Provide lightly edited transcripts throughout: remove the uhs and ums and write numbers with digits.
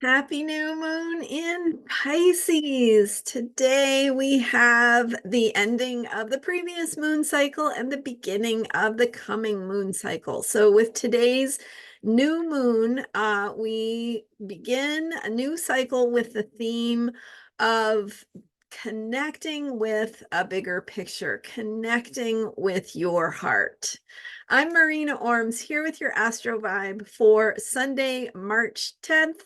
Happy new moon in Pisces. Today we have the ending of the previous moon cycle and the beginning of the coming moon cycle. So with today's new moon, we begin a new cycle with the theme of connecting with a bigger picture, connecting with your heart. I'm Marina Orms here with your Astro Vibe for Sunday, March 10th.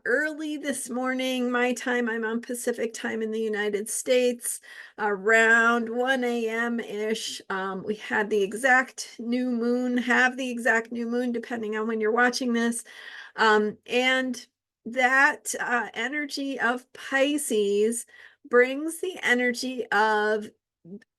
Early this morning, my time, I'm on Pacific time in the United States, around 1 a.m.-ish. We had the exact new moon, have the exact new moon, depending on when you're watching this. And that energy of Pisces brings the energy of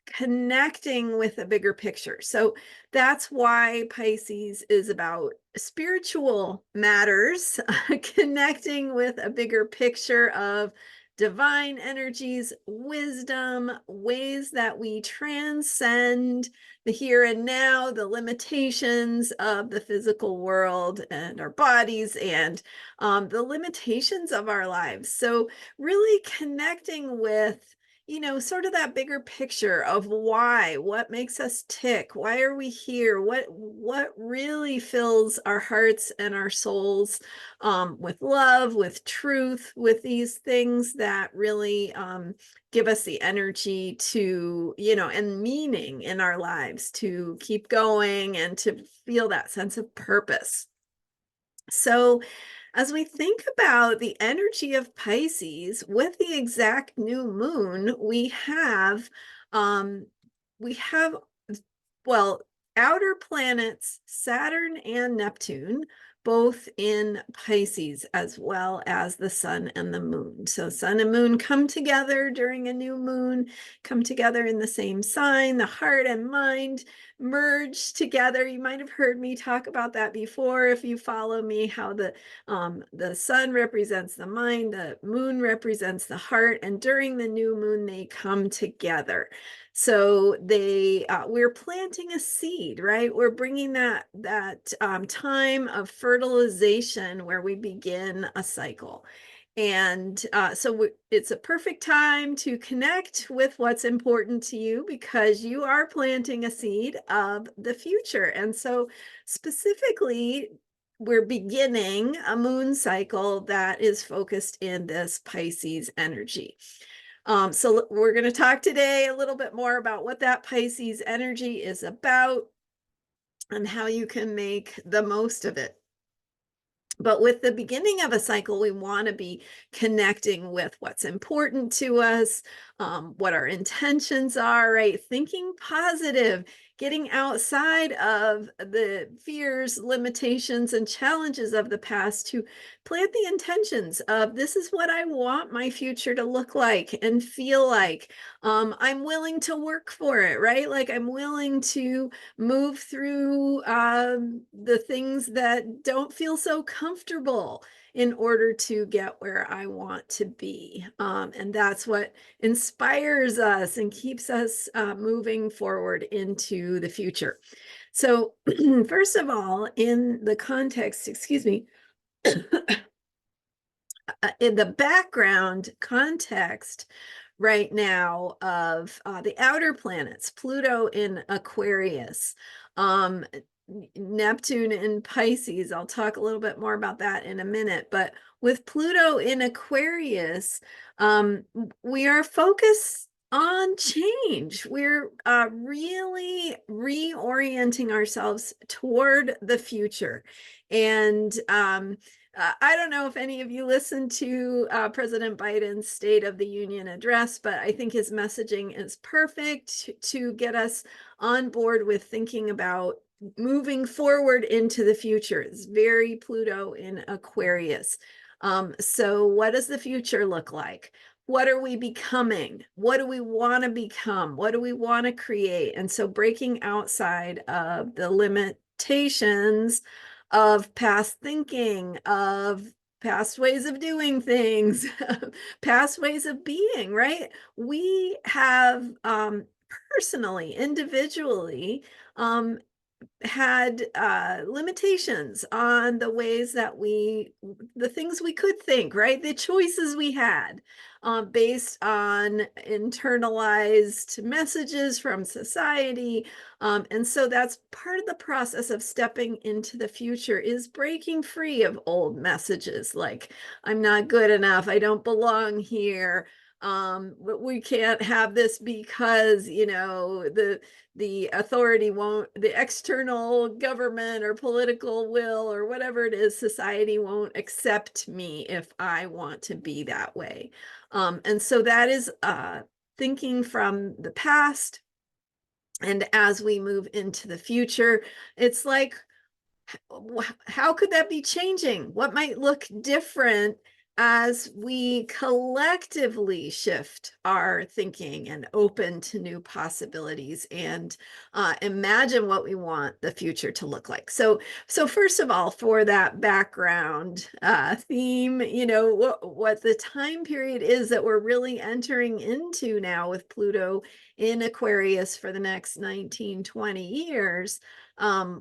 connecting with a bigger picture. So that's why Pisces is about spiritual matters, connecting with a bigger picture of divine energies, wisdom, ways that we transcend the here and now, the limitations of the physical world and our bodies, and the limitations of our lives. So really connecting with sort of that bigger picture of why, what makes us tick, why are we here, what really fills our hearts and our souls with love, with truth, with these things that really give us the energy to, and meaning in our lives to keep going and to feel that sense of purpose. So as we think about the energy of Pisces with the exact new moon, um, we have, well, outer planets, Saturn and Neptune, both in Pisces, as well as the sun and the moon. So sun and moon come together during a new moon, come together in the same sign, the heart and mind merge together. You might have heard me talk about that before if you follow me, how the sun represents the mind, the moon represents the heart, and during the new moon, they come together. So we're planting a seed, right? We're bringing that time of fertilization where we begin a cycle. And so it's a perfect time to connect with what's important to you because you are planting a seed of the future. And so specifically, we're beginning a moon cycle that is focused in this Pisces energy. So we're going to talk today a little bit more about what that Pisces energy is about and how you can make the most of it. But with the beginning of a cycle, we want to be connecting with what's important to us, what our intentions are, right? Thinking positive, getting outside of the fears, limitations, and challenges of the past to plant the intentions of this is what I want my future to look like and feel like. I'm willing to work for it, right? Like I'm willing to move through the things that don't feel so comfortable in order to get where I want to be. And that's what inspires us and keeps us moving forward into the future. So, first of all, in the context, excuse me, in the background context right now of the outer planets, Pluto in Aquarius, um, Neptune in Pisces. I'll talk a little bit more about that in a minute. But with Pluto in Aquarius, we are focused on change. We're really reorienting ourselves toward the future. And I don't know if any of you listened to President Biden's State of the Union address, but I think his messaging is perfect to get us on board with thinking about moving forward into the future. It's very Pluto in Aquarius. So what does the future look like? What are we becoming? What do we want to become? What do we want to create? And so breaking outside of the limitations of past thinking, of past ways of doing things, past ways of being, right? We have personally, individually, had limitations on the ways that the things we could think, right? The choices we had based on internalized messages from society. And so that's part of the process of stepping into the future, is breaking free of old messages like, I'm not good enough, I don't belong here, but we can't have this because, the authority won't, the external government or political will or whatever it is, society won't accept me if I want to be that way. And so that is thinking from the past. And as we move into the future, it's like, how could that be changing? What might look different as we collectively shift our thinking and open to new possibilities and imagine what we want the future to look like? So first of all, for that background theme, what the time period is that we're really entering into now with Pluto in Aquarius for the next 19-20 years.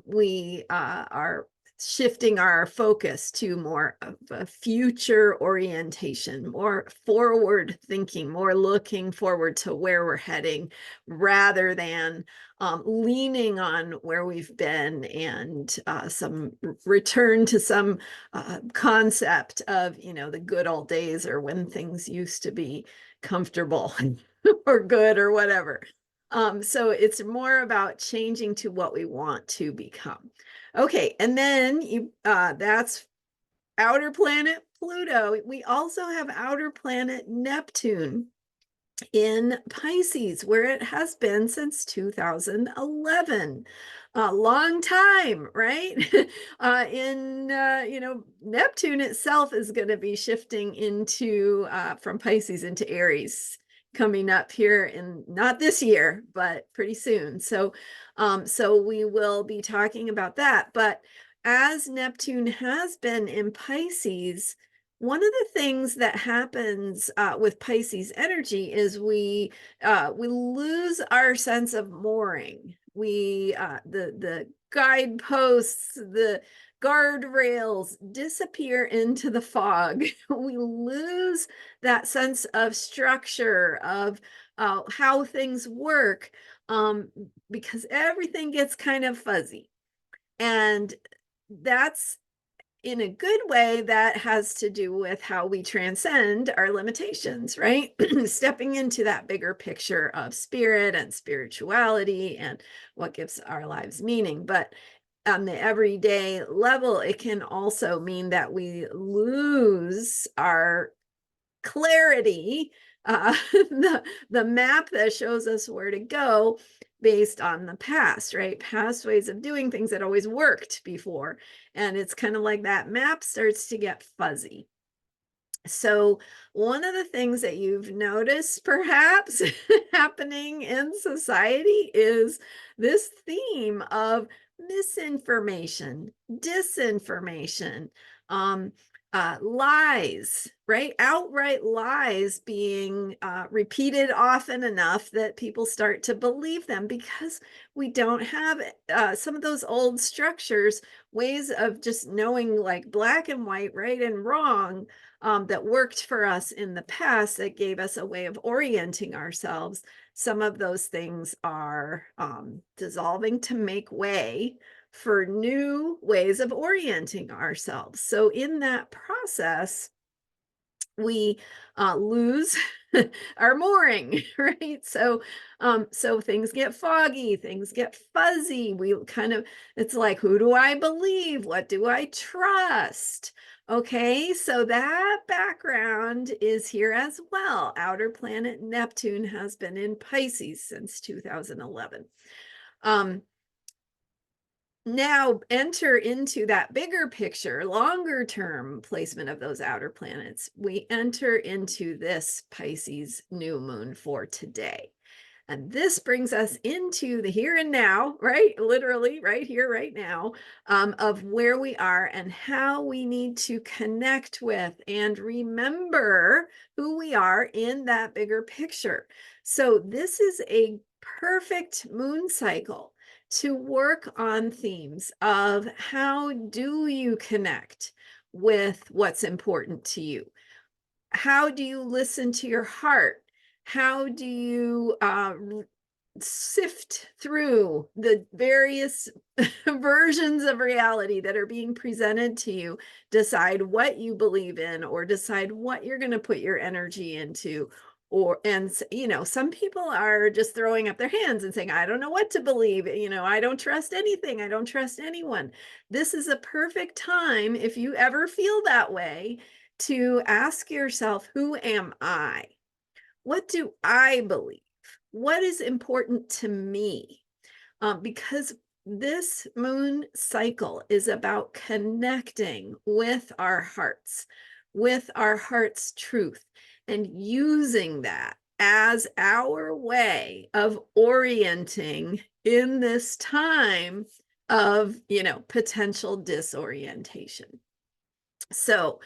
We are shifting our focus to more of a future orientation, more forward thinking, more looking forward to where we're heading, rather than leaning on where we've been and some return to some concept of, the good old days, or when things used to be comfortable or good or whatever. So it's more about changing to what we want to become. Okay, and then that's outer planet Pluto. We also have outer planet Neptune in Pisces, where it has been since 2011. A long time, right? Neptune itself is going to be shifting into from Pisces into Aries, coming up here in not this year, but pretty soon. So we will be talking about that. But as Neptune has been in Pisces, one of the things that happens with Pisces energy is we lose our sense of mooring. The guideposts, the guardrails disappear into the fog. We lose that sense of structure, of how things work, because everything gets kind of fuzzy. And that's, in a good way, that has to do with how we transcend our limitations, right? Stepping into that bigger picture of spirit and spirituality and what gives our lives meaning. But on the everyday level, it can also mean that we lose our clarity, the map that shows us where to go based on the past, right? Past ways of doing things that always worked before. And it's kind of like that map starts to get fuzzy. So one of the things that you've noticed perhaps happening in society is this theme of misinformation, disinformation, lies, right? Outright lies being repeated often enough that people start to believe them, because we don't have some of those old structures, ways of just knowing like black and white, right and wrong, that worked for us in the past, that gave us a way of orienting ourselves. Some of those things are dissolving to make way for new ways of orienting ourselves. So in that process, we lose our mooring, right? So things get foggy, things get fuzzy. It's like, who do I believe? What do I trust? Okay, so that background is here as well. Outer planet Neptune has been in Pisces since 2011. Now enter into that bigger picture, longer term placement of those outer planets. We enter into this Pisces new moon for today. And this brings us into the here and now, right? Literally right here, right now, of where we are and how we need to connect with and remember who we are in that bigger picture. So this is a perfect moon cycle to work on themes of how do you connect with what's important to you? How do you listen to your heart? How do you sift through the various versions of reality that are being presented to you, decide what you believe in, or decide what you're going to put your energy into? And some people are just throwing up their hands and saying, I don't know what to believe, I don't trust anything, I don't trust anyone. This is a perfect time, if you ever feel that way, to ask yourself, who am I? What do I believe? What is important to me? Because this moon cycle is about connecting with our heart's truth, and using that as our way of orienting in this time of, potential disorientation. So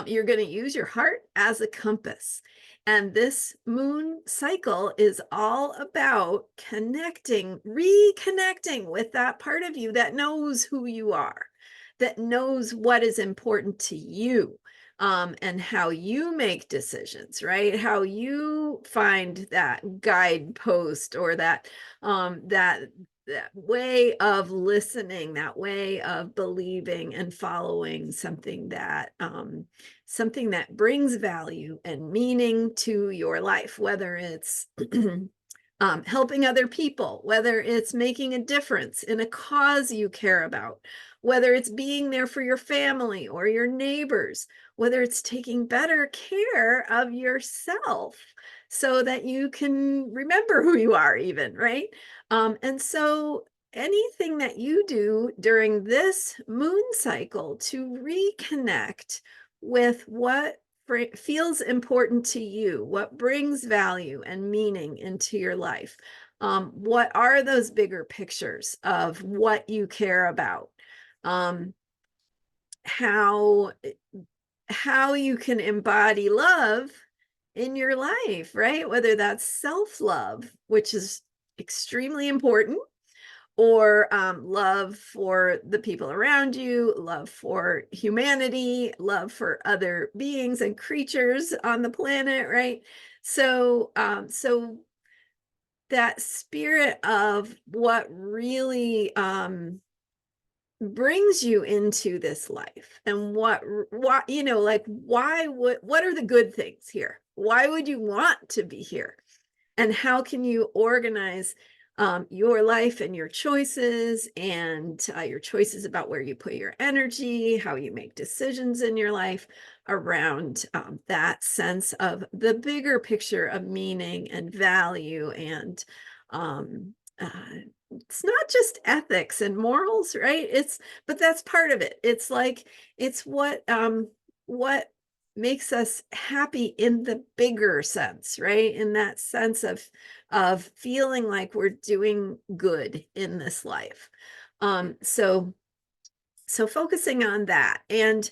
you're going to use your heart as a compass. And this moon cycle is all about reconnecting with that part of you that knows who you are, that knows what is important to you, and how you make decisions, right? How you find that guidepost, or that way of listening, that way of believing and following something that brings value and meaning to your life, whether it's helping other people, whether it's making a difference in a cause you care about, whether it's being there for your family or your neighbors, whether it's taking better care of yourself so that you can remember who you are even, right? And so anything that you do during this moon cycle to reconnect with what feels important to you, what brings value and meaning into your life. What are those bigger pictures of what you care about? How you can embody love in your life, right? Whether that's self-love, which is extremely important, or love for the people around you, love for humanity, love for other beings and creatures on the planet, right? So that spirit of what really brings you into this life, and what what are the good things here? Why would you want to be here? And how can you organize your life and your choices, and your choices about where you put your energy, how you make decisions in your life around that sense of the bigger picture of meaning and value. And it's not just ethics and morals, right? But that's part of it. It's like, it's what makes us happy in the bigger sense, right? In that sense of feeling like we're doing good in this life. So focusing on that. And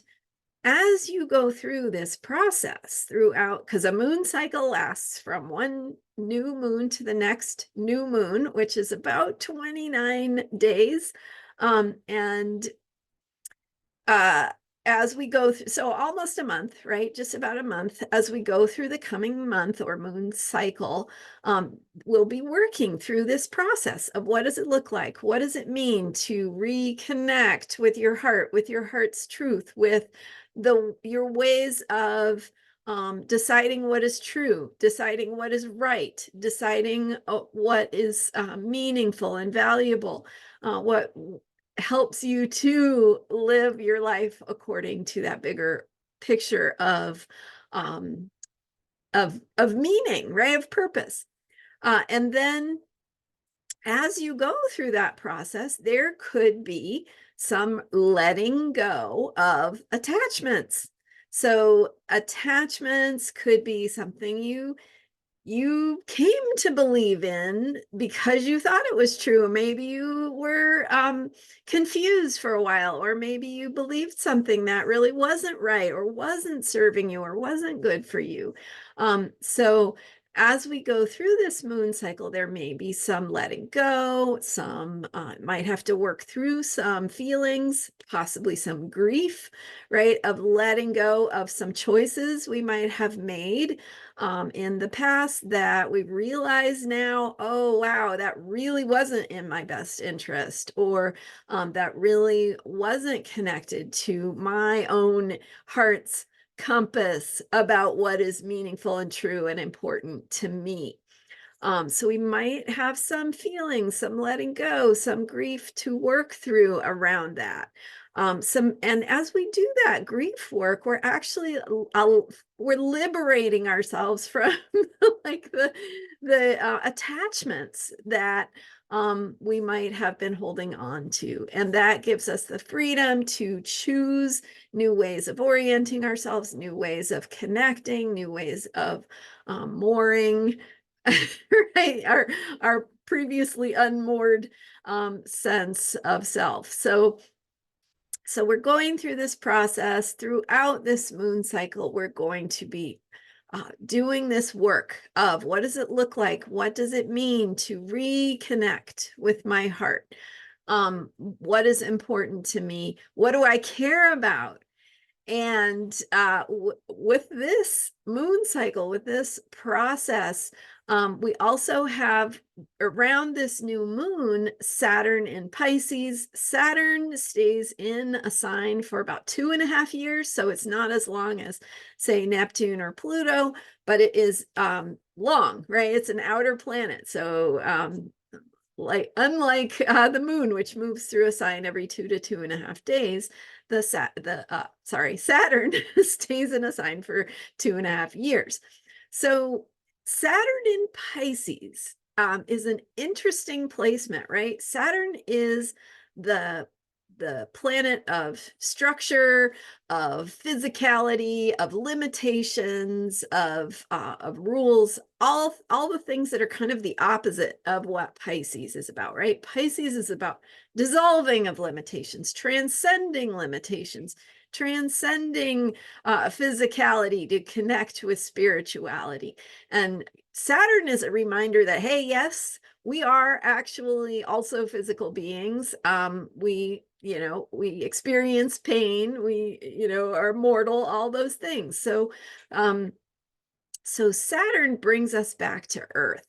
as you go through this process throughout, because a moon cycle lasts from one new moon to the next new moon, which is about 29 days. And as we go through, so almost a month, right? Just about a month. As we go through the coming month or moon cycle, we'll be working through this process of what does it look like? What does it mean to reconnect with your heart, with your heart's truth, with your ways of deciding what is true, deciding what is right, deciding what is meaningful and valuable, what helps you to live your life according to that bigger picture of meaning, right? Of purpose. And then as you go through that process, there could be some letting go of attachments. So attachments could be something you came to believe in because you thought it was true. Maybe you were confused for a while, or maybe you believed something that really wasn't right, or wasn't serving you, or wasn't good for you. So as we go through this moon cycle, there may be some letting go, some might have to work through some feelings, possibly some grief, right? Of letting go of some choices we might have made in the past that we realize now, oh, wow, that really wasn't in my best interest, or that really wasn't connected to my own heart's compass about what is meaningful and true and important to me. So we might have some feelings, some letting go, some grief to work through around that. And as we do that grief work, we're actually we're liberating ourselves from like the attachments that we might have been holding on to, and that gives us the freedom to choose new ways of orienting ourselves, new ways of connecting, new ways of mooring, right? Our previously unmoored sense of self. So we're going through this process throughout this moon cycle. We're going to be doing this work of what does it look like? What does it mean to reconnect with my heart? What is important to me? What do I care about? And with this moon cycle, with this process, we also have around this new moon, Saturn in Pisces. Saturn stays in a sign for about 2.5 years. So it's not as long as, say, Neptune or Pluto, but it is long, right? It's an outer planet. So unlike the moon, which moves through a sign every 2 to 2.5 days, Saturn stays in a sign for 2.5 years. So Saturn in Pisces is an interesting placement, right? Saturn is the planet of structure, of physicality, of limitations, of rules, all the things that are kind of the opposite of what Pisces is about, right? Pisces is about dissolving of limitations, transcending limitations, transcending physicality to connect with spirituality. And Saturn is a reminder that, hey, yes, we are actually also physical beings. We experience pain, we are mortal, all those things. So Saturn brings us back to Earth.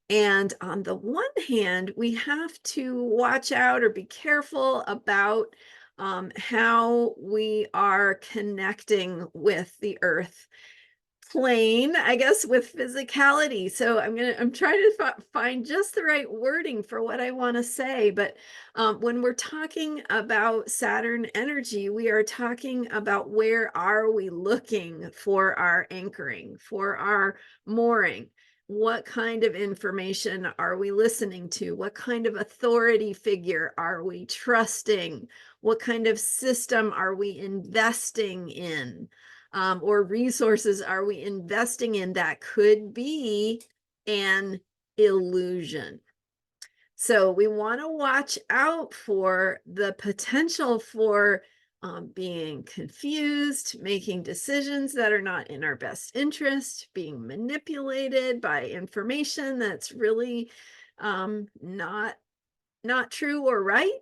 And on the one hand, we have to watch out or be careful about how we are connecting with the Earth plane, I guess, with physicality. So I'm trying to find just the right wording for what I want to say. But when we're talking about Saturn energy, we are talking about where are we looking for our anchoring, for our mooring. What kind of information are we listening to? What kind of authority figure are we trusting? What kind of system are we investing in? Or resources are we investing in that could be an illusion? So we want to watch out for the potential for being confused, making decisions that are not in our best interest, being manipulated by information that's really not true or right.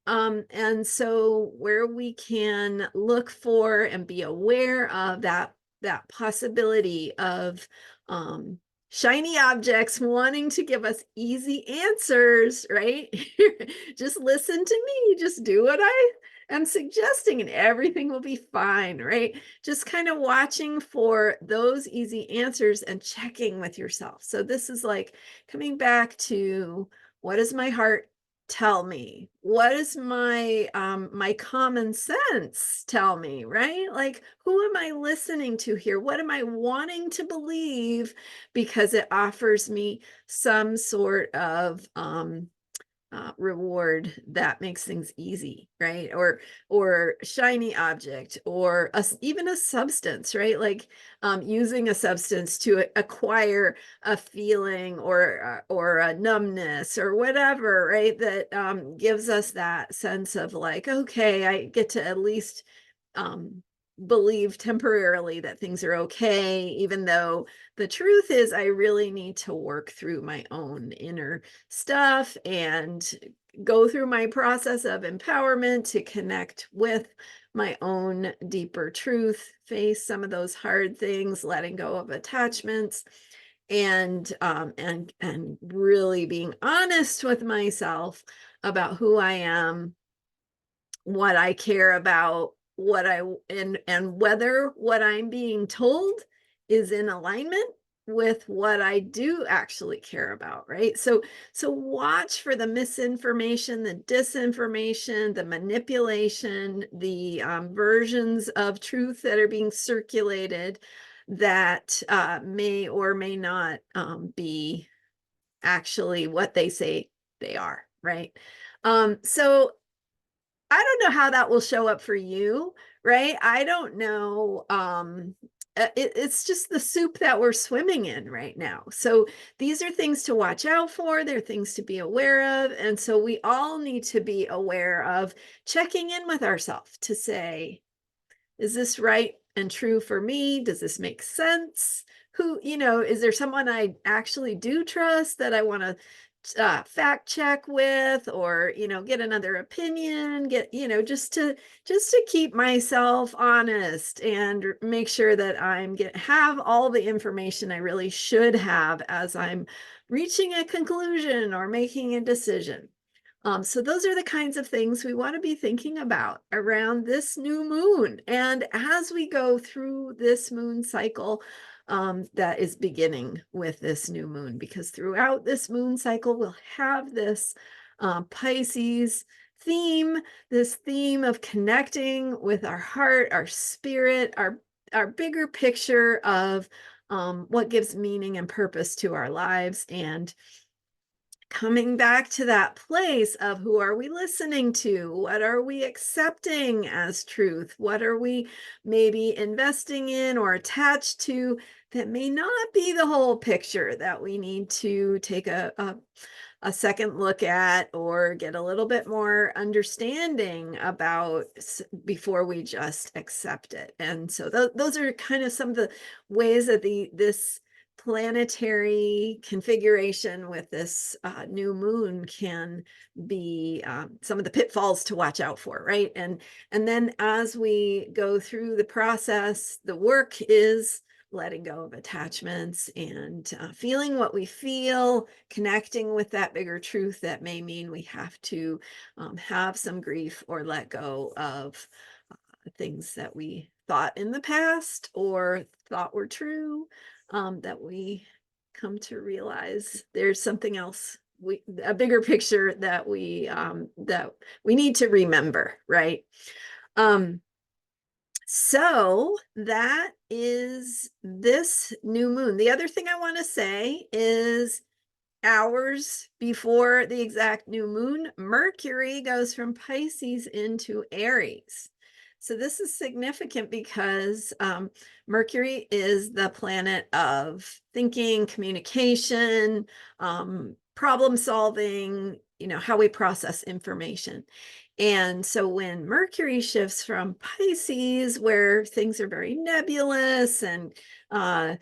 And so where we can look for and be aware of that possibility of shiny objects wanting to give us easy answers, right? Just listen to me, just do what I am suggesting and everything will be fine, right? Just kind of watching for those easy answers and checking with yourself. So this is like coming back to, what does my heart tell me? What is my my common sense tell me, right? Like, who am I listening to here? What am I wanting to believe because it offers me some sort of reward that makes things easy, right? Or shiny object, or even a substance, right? Like using a substance to acquire a feeling or a numbness or whatever, right? That gives us that sense of like, okay, I get to at least believe temporarily that things are okay, even though the truth is I really need to work through my own inner stuff and go through my process of empowerment to connect with my own deeper truth, face some of those hard things, letting go of attachments, and really being honest with myself about who I am, what I care about, what I and whether what I'm being told is in alignment with what I do actually care about, right? So watch for the misinformation, the disinformation, the manipulation, the versions of truth that are being circulated that may or may not be actually what they say they are, right? So I don't know how that will show up for you, right? I don't know. It's just the soup that we're swimming in right now. So these are things to watch out for. They're things to be aware of. And so we all need to be aware of checking in with ourselves to say, is this right and true for me? Does this make sense? Who, is there someone I actually do trust that I want to fact check with, or get another opinion, get just to keep myself honest and make sure that I'm have all the information I really should have as I'm reaching a conclusion or making a decision. So those are the kinds of things we want to be thinking about around this new moon. And as we go through this moon cycle, that is beginning with this new moon, because throughout this moon cycle, we'll have this Pisces theme, this theme of connecting with our heart, our spirit, our bigger picture of what gives meaning and purpose to our lives, and coming back to that place of who are we listening to? What are we accepting as truth? What are we maybe investing in or attached to that may not be the whole picture, that we need to take a second look at or get a little bit more understanding about before we just accept it? And so those are kind of some of the ways that this planetary configuration with this new moon can be some of the pitfalls to watch out for, right? And then as we go through the process, the work is letting go of attachments and feeling what we feel, connecting with that bigger truth that may mean we have to have some grief or let go of things that we thought in the past or thought were true, that we come to realize there's something else, a bigger picture that we need to remember, right? So that is this new moon. The other thing I want to say is hours before the exact new moon, Mercury goes from Pisces into Aries. So this is significant because Mercury is the planet of thinking, communication, problem solving, how we process information. And so when Mercury shifts from Pisces, where things are very nebulous and all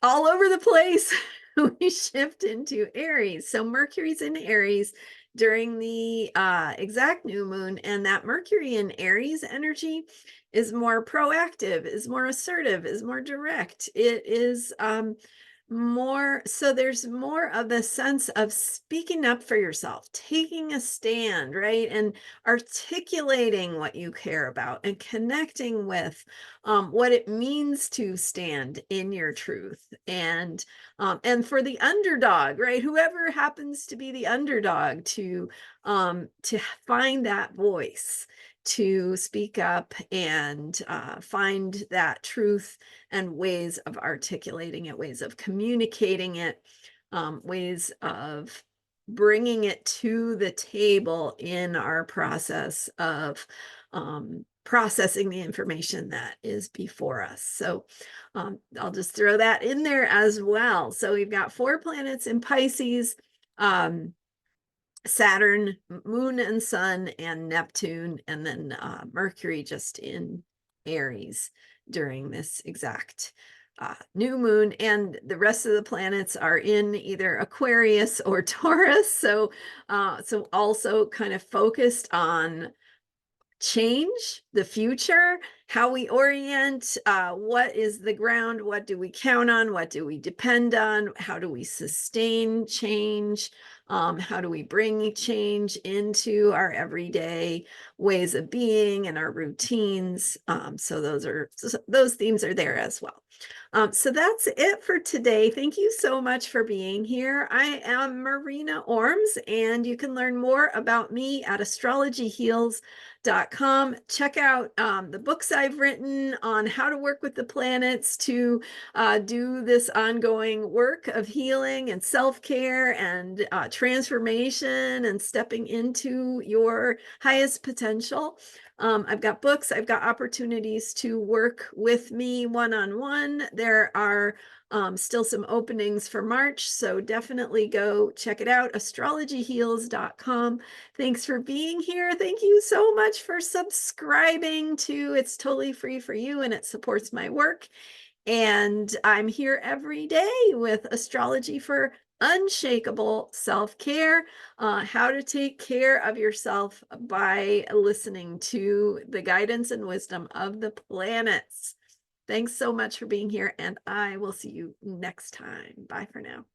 over the place, we shift into Aries. So Mercury's in Aries during the exact new moon, and that Mercury in Aries energy is more proactive, is more assertive, is more direct. It is more, so there's more of a sense of speaking up for yourself, taking a stand, right? And articulating what you care about and connecting with what it means to stand in your truth. And for the underdog, right? Whoever happens to be the underdog, to find that voice, to speak up and find that truth and ways of articulating it, ways of communicating it, ways of bringing it to the table in our process of processing the information that is before us. So I'll just throw that in there as well. So we've got 4 planets in Pisces, Saturn, Moon and Sun, and Neptune, and then Mercury just in Aries during this exact new moon, and the rest of the planets are in either Aquarius or Taurus. So also kind of focused on change, the future, how we orient, what is the ground, what do we count on, what do we depend on, how do we sustain change, how do we bring change into our everyday ways of being and our routines. So those themes are there as well. So that's it for today. Thank you so much for being here. I am Marina Orms, and you can learn more about me at astrologyheals.com. Check out the books I've written on how to work with the planets to do this ongoing work of healing and self-care and transformation and stepping into your highest potential. I've got books, I've got opportunities to work with me one-on-one. There are still some openings for March, so definitely go check it out, astrologyheals.com. Thanks for being here. Thank you so much for subscribing to It's Totally Free for You, and it supports my work. And I'm here every day with astrology for unshakable self-care, how to take care of yourself by listening to the guidance and wisdom of the planets. Thanks so much for being here, and I will see you next time. Bye for now.